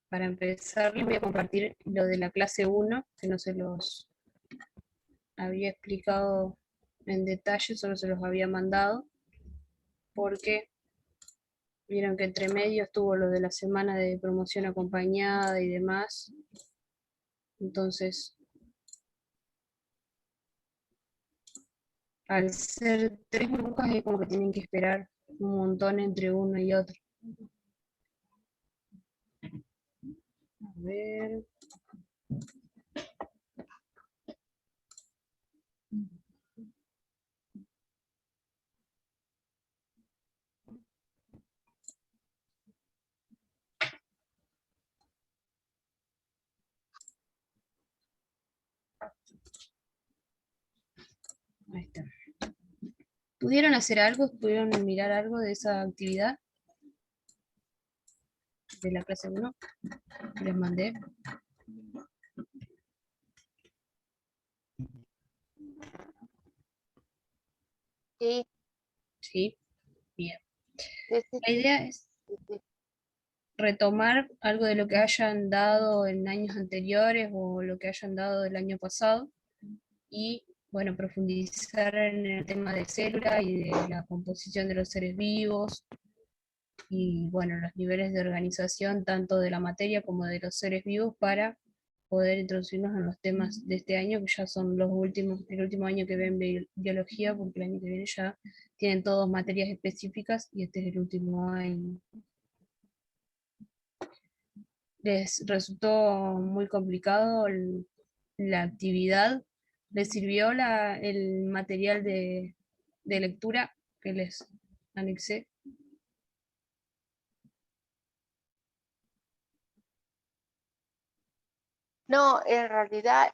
Para empezar, les voy a compartir lo de la clase 1, que no se los había explicado en detalle, solo se los había mandado, porque vieron que entre medio estuvo lo de la semana de promoción acompañada y demás. Entonces, al ser 3 burbujas es como que tienen que esperar un montón entre uno y otro. A ver. Ahí está. ¿Pudieron hacer algo? ¿Pudieron mirar algo de esa actividad? De la clase 1 que les mandé. Sí. Sí, bien. Sí, sí, La idea es sí. retomar algo de lo que hayan dado en años anteriores o lo que hayan dado del año pasado y, bueno, profundizar en el tema de célula y de la composición de los seres vivos y, bueno, los niveles de organización tanto de la materia como de los seres vivos para poder introducirnos en los temas de este año, que ya son los últimos, el último año que ven biología, porque el año que viene ya tienen todos materias específicas y este es el último año. Les resultó muy complicado la actividad. ¿Les sirvió el material de lectura que les anexé? No, en realidad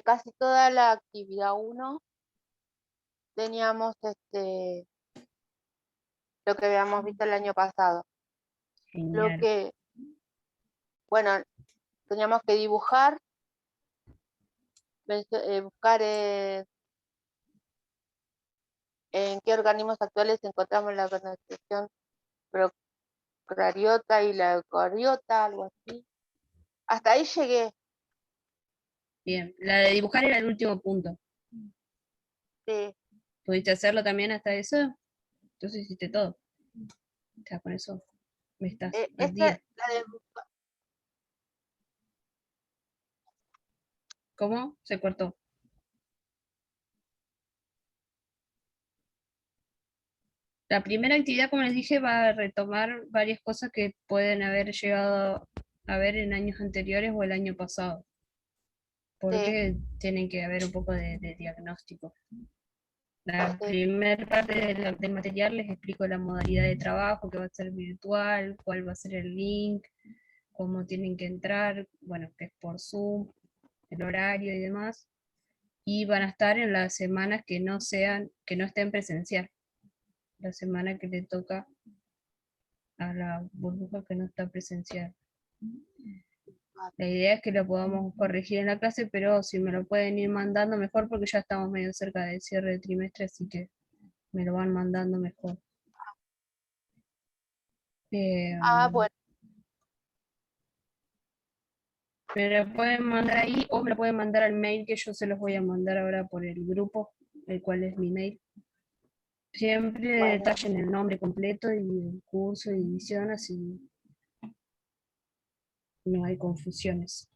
casi toda la actividad 1 teníamos lo que habíamos visto el año pasado. Lo Genial. que, bueno, teníamos que dibujar, buscar en qué organismos actuales encontramos la organización procariota y la eucariota, algo así. Hasta ahí llegué. Bien, la de dibujar era el último punto. Sí. ¿Pudiste hacerlo también hasta eso? Entonces hiciste todo. Ya con eso me estás al día. La de ¿Cómo? Se cortó. La primera actividad, como les dije, va a retomar varias cosas que pueden haber llegado a ver en años anteriores o el año pasado, porque tienen que haber un poco de diagnóstico. La primera parte del material les explico la modalidad de trabajo, que va a ser virtual, cuál va a ser el link, cómo tienen que entrar, bueno, que es por Zoom, el horario y demás, y van a estar en las semanas que no estén presencial, la semana que le toca a la burbuja que no está presencial. La idea es que lo podamos corregir en la clase, pero si me lo pueden ir mandando mejor, porque ya estamos medio cerca del cierre de trimestre, así que me lo van mandando mejor. bueno. Me lo pueden mandar ahí o me lo pueden mandar al mail que yo se los voy a mandar ahora por el grupo, el cual es mi mail. Siempre Bueno. detallen el nombre completo y el curso y división, así no hay confusiones.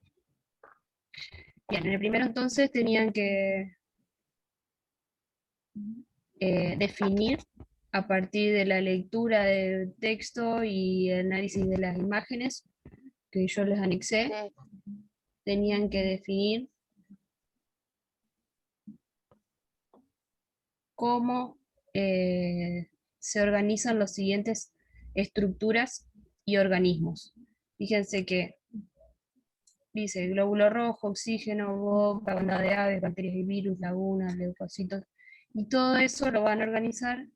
Bien, en el primero entonces tenían que definir a partir de la lectura del texto y el análisis de las imágenes que yo les anexé, tenían que definir cómo se organizan los siguientes estructuras y organismos. Fíjense que dice glóbulo rojo, oxígeno, boca, banda de aves, bacterias y virus, lagunas, leucocitos, y todo eso lo van a organizar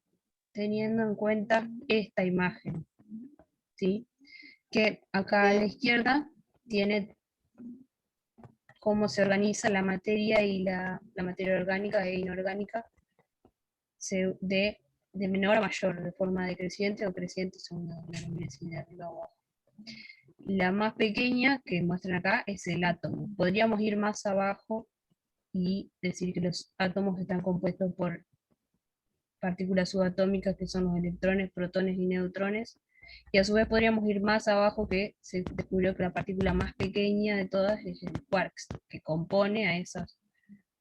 teniendo en cuenta esta imagen, ¿sí? Que acá a la izquierda tiene cómo se organiza la materia y la materia orgánica e inorgánica de de menor a mayor, de forma decreciente o creciente según la luminosité de arriba o abajo. La más pequeña que muestran acá es el átomo. Podríamos ir más abajo y decir que los átomos están compuestos por partículas subatómicas que son los electrones, protones y neutrones, y a su vez podríamos ir más abajo que se descubrió que la partícula más pequeña de todas es el quark, que compone a esas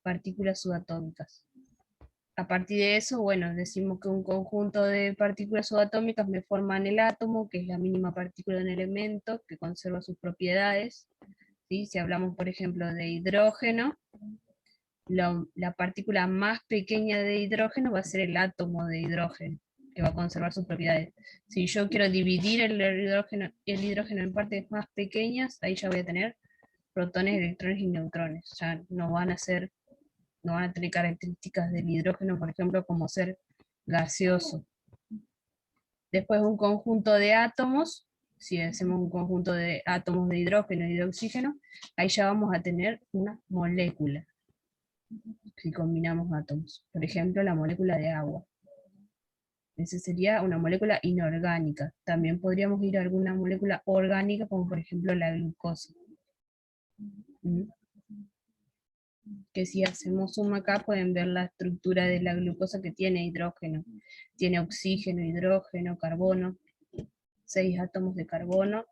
partículas subatómicas. A partir de eso, bueno, decimos que un conjunto de partículas subatómicas me forman el átomo, que es la mínima partícula de un elemento, que conserva sus propiedades. ¿Sí? Si hablamos, por ejemplo, de hidrógeno, la partícula más pequeña de hidrógeno va a ser el átomo de hidrógeno, que va a conservar sus propiedades. Si yo quiero dividir el hidrógeno en partes más pequeñas, ahí ya voy a tener protones, electrones y neutrones. Ya no van a tener características del hidrógeno, por ejemplo, como ser gaseoso. Después un conjunto de átomos, si hacemos un conjunto de átomos de hidrógeno y de oxígeno, ahí ya vamos a tener una molécula, si combinamos átomos. Por ejemplo, la molécula de agua. Esa sería una molécula inorgánica. También podríamos ir a alguna molécula orgánica, como por ejemplo la glucosa. ¿Mm? Que si hacemos suma acá pueden ver la estructura de la glucosa que tiene hidrógeno. Tiene oxígeno, hidrógeno, carbono, 6 átomos de carbono,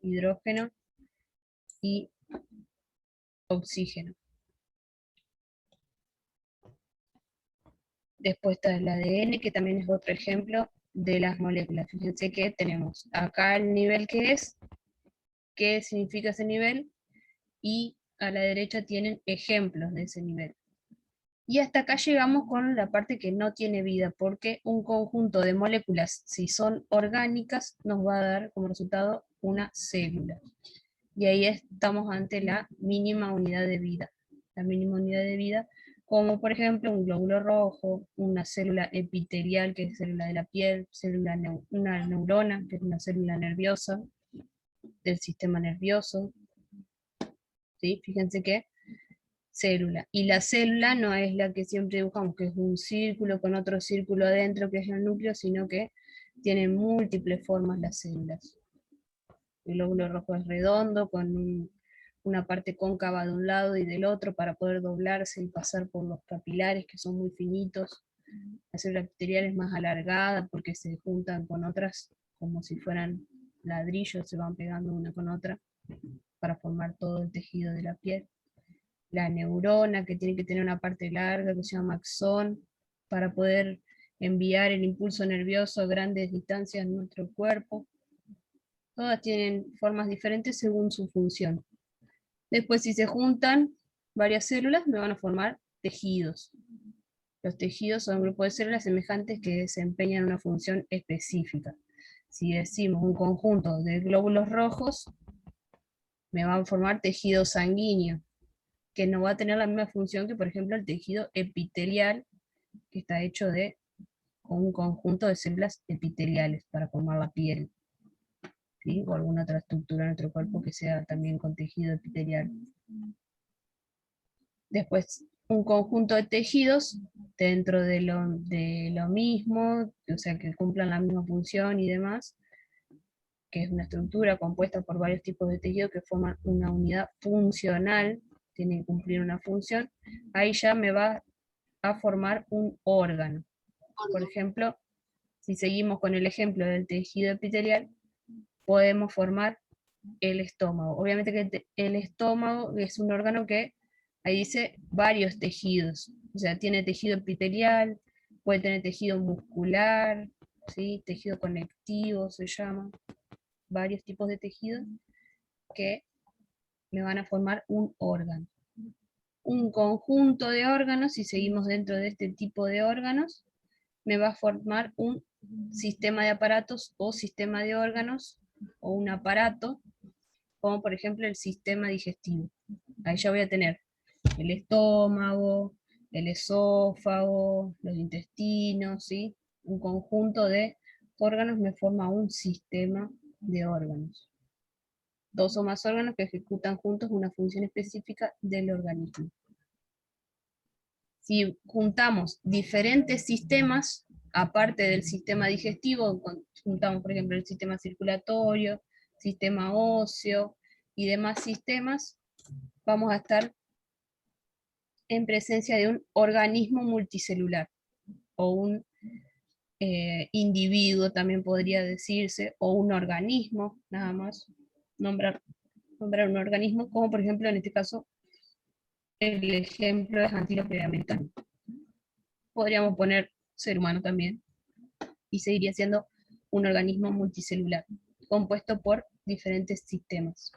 hidrógeno y oxígeno. Después está el ADN, que también es otro ejemplo de las moléculas. Fíjense que tenemos acá el nivel que es, qué significa ese nivel, y a la derecha tienen ejemplos de ese nivel. Y hasta acá llegamos con la parte que no tiene vida, porque un conjunto de moléculas, si son orgánicas, nos va a dar como resultado una célula. Y ahí estamos ante la mínima unidad de vida. La mínima unidad de vida, como por ejemplo un glóbulo rojo, una célula epitelial, que es célula de la piel, una neurona, que es una célula nerviosa, del sistema nervioso. ¿Sí? Fíjense que célula. Y la célula no es la que siempre dibujamos, que es un círculo con otro círculo adentro, que es el núcleo, sino que tiene múltiples formas las células. El glóbulo rojo es redondo, con una parte cóncava de un lado y del otro para poder doblarse y pasar por los capilares, que son muy finitos. La célula epitelial es más alargada porque se juntan con otras como si fueran ladrillos, se van pegando una con otra para formar todo el tejido de la piel. La neurona, que tiene que tener una parte larga que se llama axón, para poder enviar el impulso nervioso a grandes distancias en nuestro cuerpo. Todas tienen formas diferentes según su función. Después, si se juntan varias células, me van a formar tejidos. Los tejidos son grupos de células semejantes que desempeñan una función específica. Si decimos un conjunto de glóbulos rojos, me van a formar tejido sanguíneo, que no va a tener la misma función que, por ejemplo, el tejido epitelial, que está hecho de un conjunto de células epiteliales para formar la piel, ¿sí? O alguna otra estructura en nuestro cuerpo que sea también con tejido epitelial. Después, un conjunto de tejidos dentro de lo mismo, o sea, que cumplan la misma función y demás, que es una estructura compuesta por varios tipos de tejidos que forman una unidad funcional, tienen que cumplir una función, ahí ya me va a formar un órgano. Por ejemplo, si seguimos con el ejemplo del tejido epitelial, podemos formar el estómago. Obviamente que el estómago es un órgano que, ahí dice, varios tejidos. O sea, tiene tejido epitelial, puede tener tejido muscular, ¿sí? Tejido conectivo se llama. Varios tipos de tejidos que me van a formar un órgano. Un conjunto de órganos, si seguimos dentro de este tipo de órganos, me va a formar un sistema de aparatos o sistema de órganos o un aparato, como por ejemplo el sistema digestivo. Ahí ya voy a tener el estómago, el esófago, los intestinos, ¿sí? Un conjunto de órganos me forma un sistema de órganos. Dos o más órganos que ejecutan juntos una función específica del organismo. Si juntamos diferentes sistemas, aparte del sistema digestivo, juntamos por ejemplo el sistema circulatorio, sistema óseo y demás sistemas, vamos a estar en presencia de un organismo multicelular, o un individuo también podría decirse, o un organismo, nada más, nombrar un organismo, como por ejemplo en este caso, el ejemplo es antílope americano. Podríamos poner ser humano también, y seguiría siendo un organismo multicelular, compuesto por diferentes sistemas.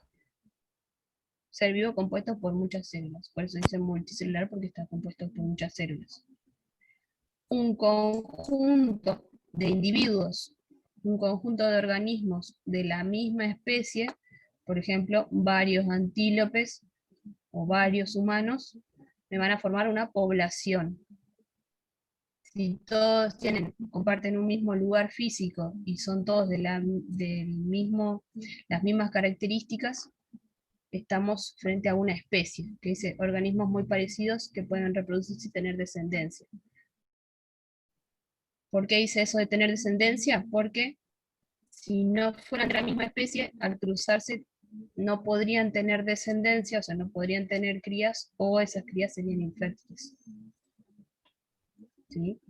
Ser vivo compuesto por muchas células, por eso dice multicelular, porque está compuesto por muchas células. Un conjunto de individuos, un conjunto de organismos de la misma especie, por ejemplo, varios antílopes o varios humanos, me van a formar una población. Si todos comparten un mismo lugar físico y son todos las mismas características, estamos frente a una especie, que dice organismos muy parecidos que pueden reproducirse y tener descendencia. ¿Por qué dice eso de tener descendencia? Porque si no fueran de la misma especie, al cruzarse no podrían tener descendencia, o sea, no podrían tener crías, o esas crías serían infértiles. ¿Sí?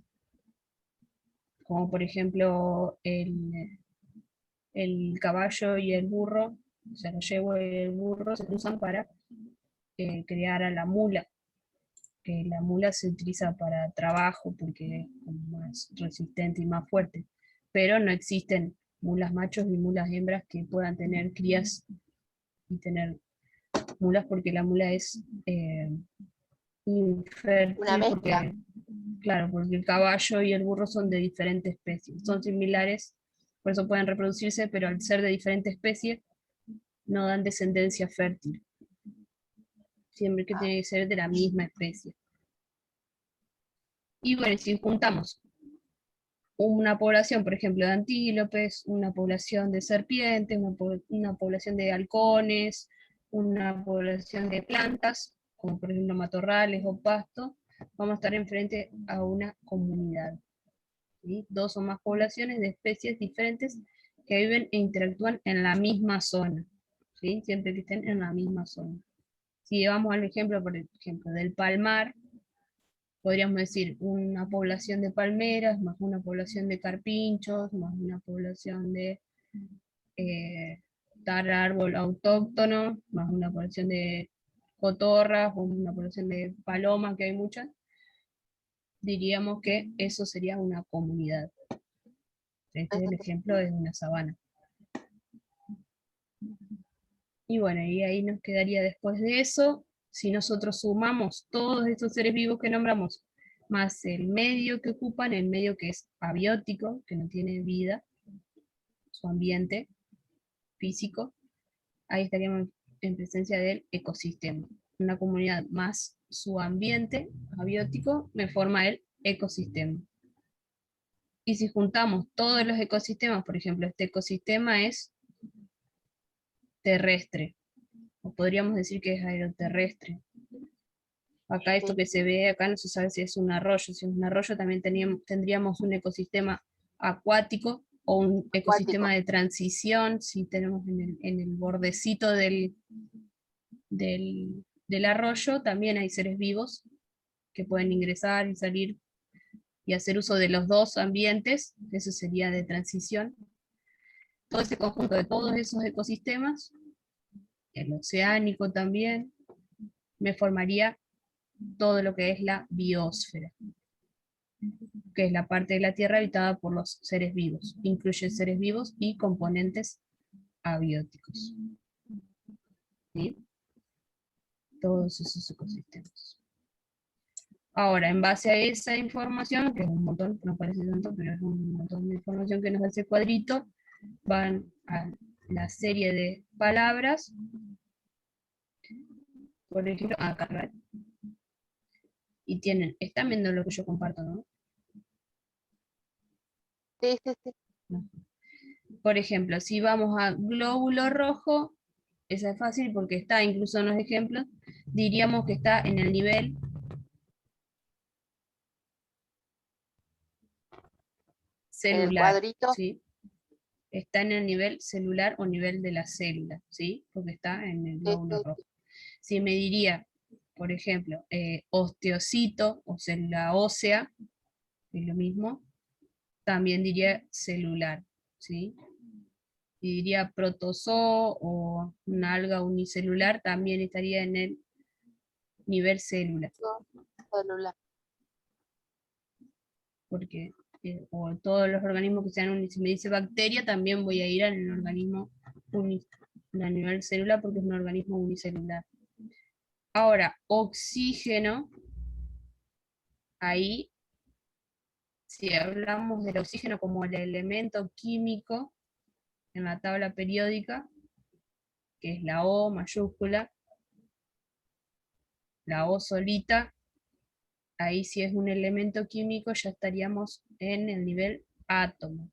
Como por ejemplo el caballo y el burro, o sea, el yegua y el burro se cruzan para crear a la mula, que la mula se utiliza para trabajo porque es más resistente y más fuerte, pero no existen mulas machos ni mulas hembras que puedan tener crías y tener mulas, porque la mula es Una infértil, mezcla. porque, claro, porque el caballo y el burro son de diferentes especies, son similares, por eso pueden reproducirse, pero al ser de diferentes especies, no dan descendencia fértil, siempre que tiene que ser de la misma especie. Y bueno, si juntamos una población, por ejemplo, de antílopes, una población de serpientes, una población de halcones, una población de plantas, como por ejemplo matorrales o pasto, vamos a estar enfrente a una comunidad. ¿Sí? Dos o más poblaciones de especies diferentes que viven e interactúan en la misma zona, ¿sí? Siempre que estén en la misma zona. Si llevamos al ejemplo, por ejemplo, del palmar, podríamos decir una población de palmeras, más una población de carpinchos, más una población de tal árbol autóctono, más una población de cotorras, o una población de palomas, que hay muchas, diríamos que eso sería una comunidad. Este es el ejemplo de una sabana. Y bueno, y ahí nos quedaría después de eso, si nosotros sumamos todos estos seres vivos que nombramos, más el medio que ocupan, el medio que es abiótico, que no tiene vida, su ambiente físico, ahí estaríamos en presencia del ecosistema. Una comunidad más su ambiente abiótico me forma el ecosistema. Y si juntamos todos los ecosistemas, por ejemplo, este ecosistema es terrestre, o podríamos decir que es aeroterrestre. Acá esto que se ve acá no se sabe si es un arroyo. Si es un arroyo también tendríamos un ecosistema acuático o un ecosistema de transición, si tenemos en el bordecito del arroyo, también hay seres vivos que pueden ingresar y salir y hacer uso de los dos ambientes, eso sería de transición. Todo ese conjunto de todos esos ecosistemas, el oceánico también, me formaría todo lo que es la biosfera, que es la parte de la Tierra habitada por los seres vivos. Incluye seres vivos y componentes abióticos. ¿Sí? Todos esos ecosistemas. Ahora, en base a esa información, que es un montón, no parece tanto, pero es un montón de información que nos da ese cuadrito, van a la serie de palabras, por ejemplo, a cargar. Y están viendo lo que yo comparto, ¿no? Sí, sí, sí. Por ejemplo, si vamos a glóbulo rojo, esa es fácil porque está incluso en los ejemplos, diríamos que está en el nivel celular, cuadrito. ¿sí? Está en el nivel celular o nivel de la célula, ¿sí? Porque está en el Sí, glóbulo sí, rojo. Si me diría, por ejemplo, osteocito o célula ósea, es lo mismo, también diría celular, ¿sí? Y diría protozoo o una alga unicelular, también estaría en el nivel célula, celular. porque o todos los organismos que sean, si me dice bacteria, también voy a ir al organismo a nivel celular porque es un organismo unicelular. Ahora, oxígeno, ahí, si hablamos del oxígeno como el elemento químico en la tabla periódica, que es la O mayúscula, la O solita, ahí si es un elemento químico ya estaríamos en el nivel átomo.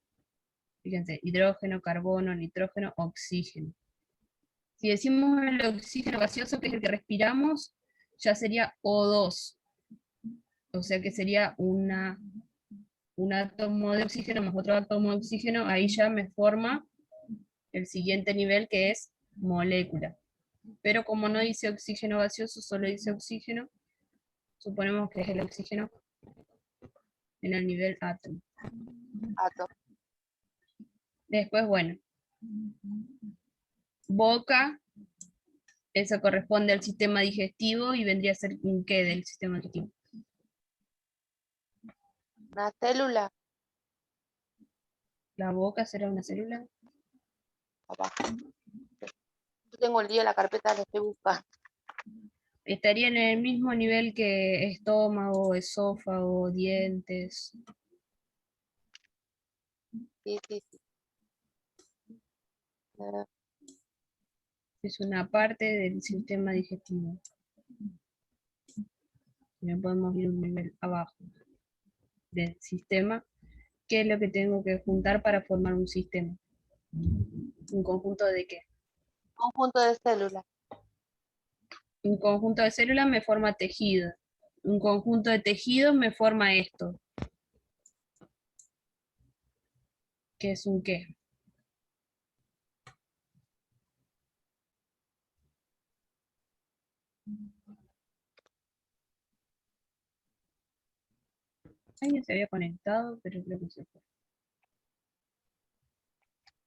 Fíjense, hidrógeno, carbono, nitrógeno, oxígeno. Si decimos el oxígeno gaseoso, que es el que respiramos, ya sería O2. O sea que sería un átomo de oxígeno más otro átomo de oxígeno, ahí ya me forma el siguiente nivel que es molécula. Pero como no dice oxígeno gaseoso, solo dice oxígeno, suponemos que es el oxígeno en el nivel átomo. Átomo. Después, bueno, boca, eso corresponde al sistema digestivo y vendría a ser un qué del sistema digestivo. Una célula. La boca será una célula. Abajo. Yo tengo el día la carpeta, la estoy buscando. Estaría en el mismo nivel que estómago, esófago, dientes. Sí, sí, sí. Es una parte del sistema digestivo. Ya podemos ir un nivel abajo del sistema. ¿Qué es lo que tengo que juntar para formar un sistema? ¿Un conjunto de qué? Conjunto de células. Un conjunto de células me forma tejido. Un conjunto de tejidos me forma esto. ¿Qué es un qué? Alguien se había conectado, pero creo que se fue.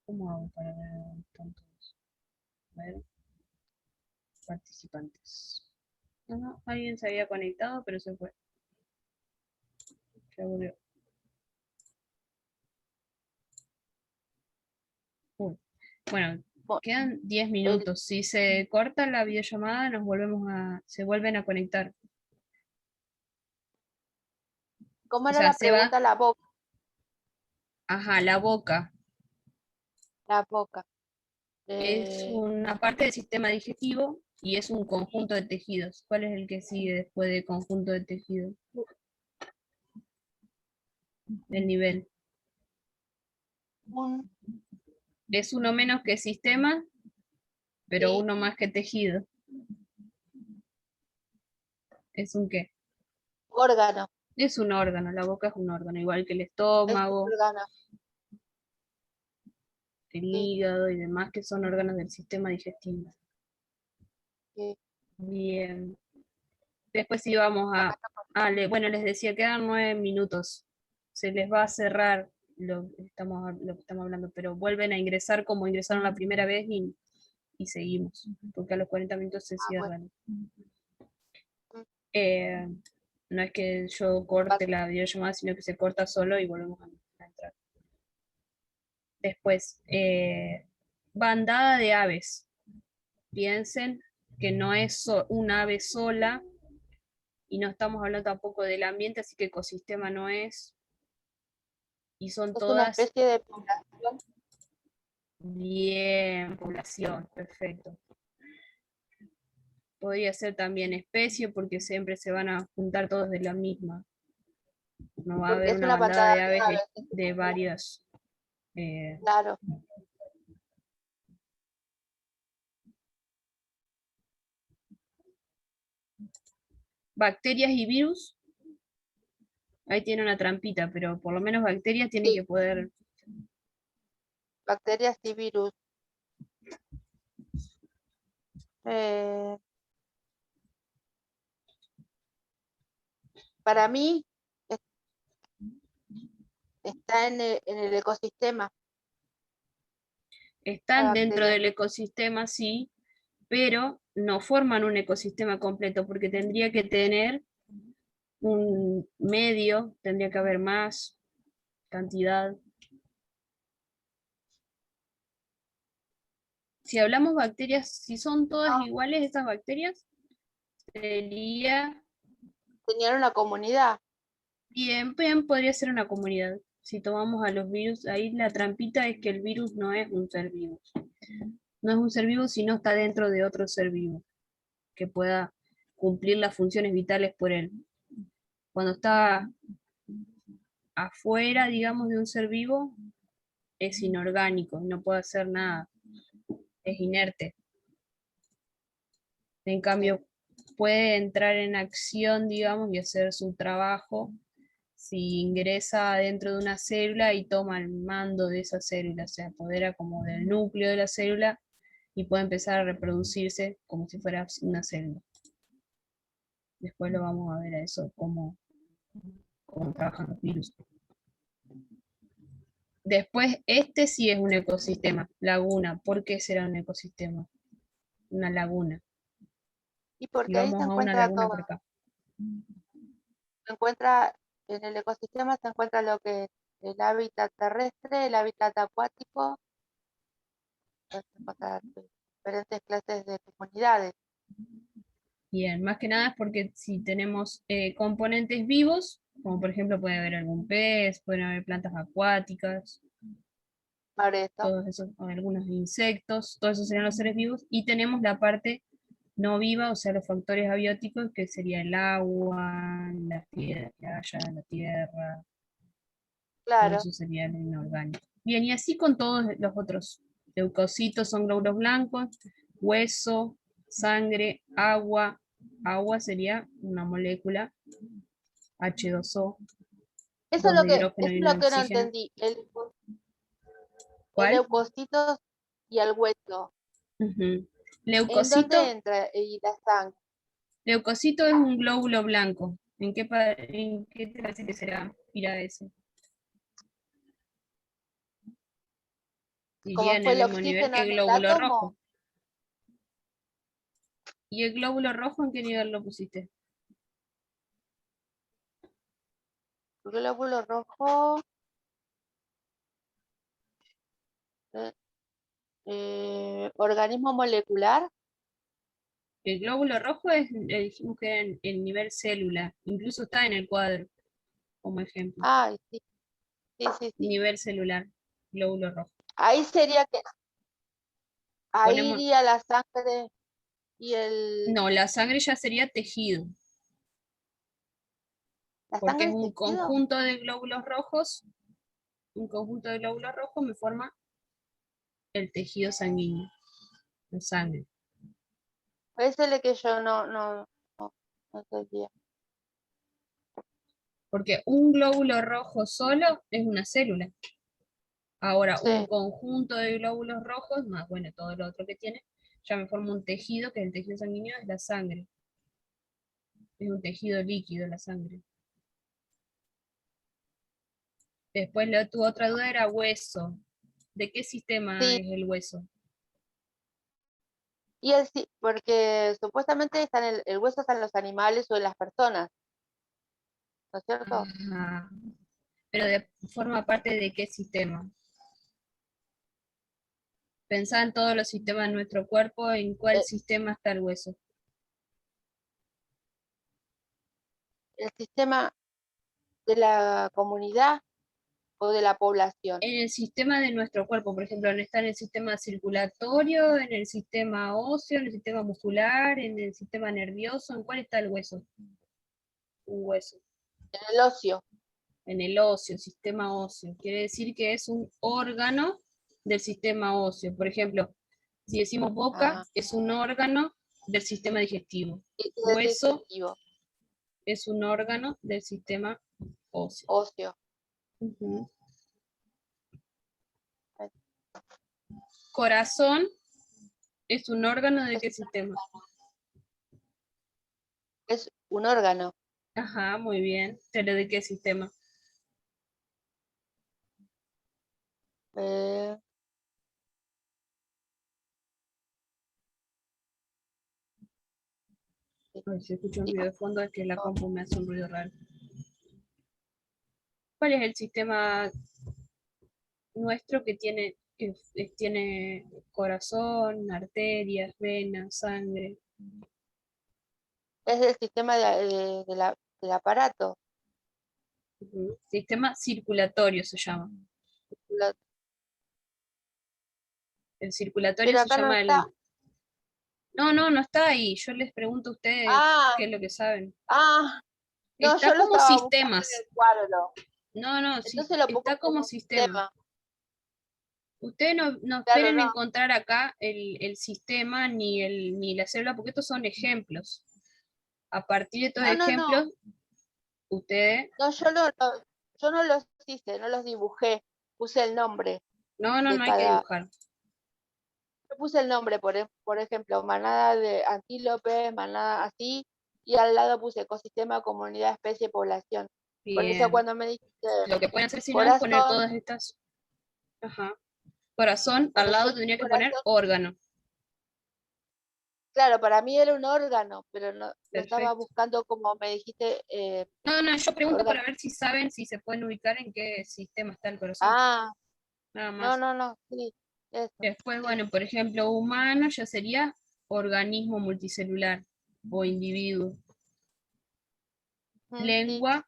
¿Cómo hago para ver dónde están todos? A ver, participantes. No, no, alguien se había conectado, pero se fue. Ya volvió. Uy. Bueno, Bueno, quedan 10 el- minutos. Si se corta la videollamada, se vuelven a conectar. ¿Cómo O era sea, la se va, pregunta? La boca. ajá, la boca La boca. es una parte del sistema digestivo y es un conjunto de tejidos. ¿Cuál es el que sigue después de conjunto de tejidos? El nivel. Un, Es uno menos que sistema, pero sí, uno más que tejido. ¿Es un qué? órgano. Es un órgano, la boca es un órgano, igual que el Es un estómago, órgano. el Sí, hígado y demás, que son órganos del sistema digestivo. sí. Bien. Después íbamos Acá a... está. bueno, les decía, quedan 9 minutos. Se les va a cerrar lo que estamos hablando, pero vuelven a ingresar como ingresaron la primera vez y seguimos, porque a los 40 minutos se Ah, bueno. cierran. Mm, Eh, no es que yo corte pasa. la videollamada, sino que se corta solo y volvemos a entrar. Después, bandada de aves. Piensen que no es un ave sola y no estamos hablando tampoco del ambiente, así que ecosistema no es. Y son Es una todas especie de población. bien población, perfecto. Podría ser también especie porque siempre se van a juntar todos de la misma. No va a Porque haber es una una bandada patada de de aves aves. de varios. Claro. Bacterias y virus Ahí tiene una trampita, pero por lo menos bacterias tienen Sí, que poder. bacterias y virus. Eh, para mí es- está en el ecosistema la Están dentro bacteria. del ecosistema, sí, pero no forman un ecosistema completo porque tendría que tener un medio, tendría que haber más cantidad. Si hablamos bacterias, si son todas No, iguales estas bacterias, sería tenían una comunidad. bien, podría ser una comunidad. Si tomamos a los virus, ahí la trampita es que el virus no es un ser vivo. No es un ser vivo si no está dentro de otro ser vivo que pueda cumplir las funciones vitales por él. Cuando está afuera, digamos, de un ser vivo, es inorgánico, no puede hacer nada, es inerte. En Sí, cambio, puede entrar en acción, digamos, y hacer su trabajo si ingresa dentro de una célula y toma el mando de esa célula, se apodera como del núcleo de la célula y puede empezar a reproducirse como si fuera una célula. Después lo vamos a ver a eso, cómo trabajan los virus. Después, este sí es un ecosistema, laguna. ¿Por qué será un ecosistema? Una laguna. y Y porque ahí se vamos a una encuentra laguna todo. por acá. Se encuentra en el ecosistema, se encuentra lo que es el hábitat terrestre, el hábitat acuático, se encuentran diferentes clases de comunidades. Bien, más que nada es porque si tenemos componentes vivos, como por ejemplo puede haber algún pez, pueden haber plantas acuáticas, Por eso, todos esos, o algunos insectos, todos esos serían los seres vivos, y tenemos la parte no viva, o sea, los factores abióticos, que sería el agua, la piedra que haya, la tierra, todo claro. eso sería lo inorgánico. Bien, y así con todos los otros. Leucocitos son glóbulos blancos, hueso, sangre, agua. Agua sería una molécula, H2O, Eso es dos lo de que, hidrógeno eso y es un lo que no oxígeno. entendí. El ¿Cuál? leucocitos y el hueso. Ujú. ¿En dónde Leucocito, entra y la sangre? leucocito es un glóbulo blanco. ¿En qué te parece que será? Mira ese. Iría Como en fue el el mismo nivel oxígeno que en el el glóbulo átomo, rojo. ¿Y el glóbulo rojo en qué nivel lo pusiste? el glóbulo rojo, eh, organismo molecular. El glóbulo rojo es, dijimos que era en el nivel célula, incluso está en el cuadro como ejemplo. Ay, sí, sí, sí, sí. Nivel celular, glóbulo rojo. Ahí sería que, ahí Ponemos, iría la sangre y no, la sangre ya sería tejido, la porque sangre es es un tejido. conjunto de glóbulos rojos, un conjunto de glóbulos rojos me forma el tejido sanguíneo, la sangre. Ese es el que yo no entendía. Porque un glóbulo rojo solo es una célula. Ahora, un Sí, conjunto de glóbulos rojos, más bueno, todo lo otro que tiene, ya me forma un tejido, que el tejido sanguíneo es la sangre. Es un tejido líquido la sangre. Después tu otra duda era hueso. ¿De qué sistema sí. es el hueso? Y el, sí, porque supuestamente están el hueso está en los animales o en las personas, ¿no es cierto? Ajá. Pero forma parte de qué sistema. Pensá en todos los sistemas de nuestro cuerpo, en cuál Eh, sistema está el hueso. el sistema de la comunidad o de la población. En el sistema de nuestro cuerpo, por ejemplo, está en el sistema circulatorio, en el sistema óseo, en el sistema muscular, en el sistema nervioso. ¿En cuál está el hueso? Un hueso. En el ocio. En el óseo, sistema óseo. Quiere decir que es un órgano del sistema óseo. Por ejemplo, si decimos boca, Ah, es un órgano del sistema digestivo. y es Hueso digestivo. es un órgano del sistema óseo. Óseo. Ujú. Corazón es un órgano de qué sistema. Es un órgano. Ajá, muy bien. ¿Pero de qué sistema? Eh, Ay, si escucho un digo, ruido de fondo es que la compu me hace un ruido raro. ¿Cuál es el sistema nuestro que tiene corazón, arterias, venas, sangre? es el sistema del aparato. Ujú. Sistema circulatorio se llama. Lo- El circulatorio pero se acá no llama está. el... No, no, no está ahí. Yo les pregunto a ustedes Ah, qué es lo que saben. ah, no, Está yo lo como estaba buscando en sistemas. el cuadro. No, no, Entonces lo pongo está como como sistema. sistema. Ustedes no Claro, esperen no. encontrar acá el sistema ni la célula, porque estos son ejemplos. A partir de estos No, no, no. ejemplos, ustedes... No, yo no los hice, no los dibujé. Puse el nombre No, no, de no hay que cada. dibujar. Yo puse el nombre, por ejemplo, manada de antílopes, manada así, y al lado puse ecosistema, comunidad, especie, población. Por eso Bien. cuando me dijiste Lo que pueden hacer si no es poner corazón, todas estas... Ajá. Corazón, al cuando yo lado dije tendría que poner corazón, órgano. claro, para mí era un órgano, pero no lo estaba Perfecto. buscando como me dijiste, No, no, yo pregunto órgano. para ver si saben, si se pueden ubicar en qué sistema está el corazón. Ah, Nada no, más. no, no, sí, eso, Después, sí. bueno, por ejemplo, humano ya sería organismo multicelular o individuo. Sí, Lengua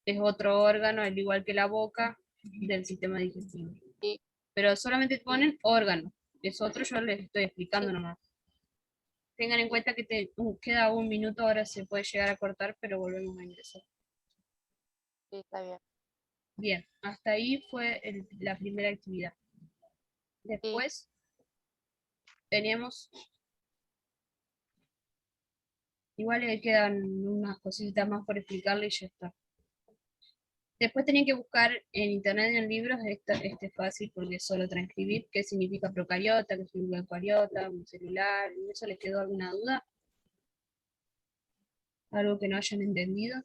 es otro órgano, al igual que la boca, del sistema digestivo. sí, Pero solamente sí, ponen órgano. Es otro, yo les estoy explicando sí, nomás. Tengan en sí, cuenta que queda un minuto, ahora se puede llegar a cortar, pero volvemos a ingresar. sí, está bien. Bien, hasta ahí fue la primera actividad. Sí, Después teníamos, igual le quedan unas cositas más por explicarle y ya está. Después tenían que buscar en internet, en libros, este es fácil porque es solo transcribir qué significa procariota, qué significa eucariota, un celular. ¿Eso les quedó alguna duda? ¿Algo que no hayan entendido?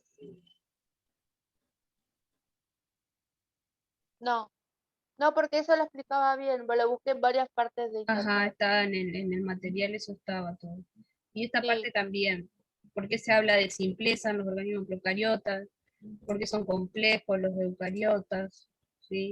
no, no, porque eso lo explicaba bien, lo busqué en varias partes de Ajá, internet. estaba en el material, eso estaba todo. Y esta Sí. parte también, porque se habla de simpleza en los organismos procariotas, porque son complejos los eucariotas, ¿sí?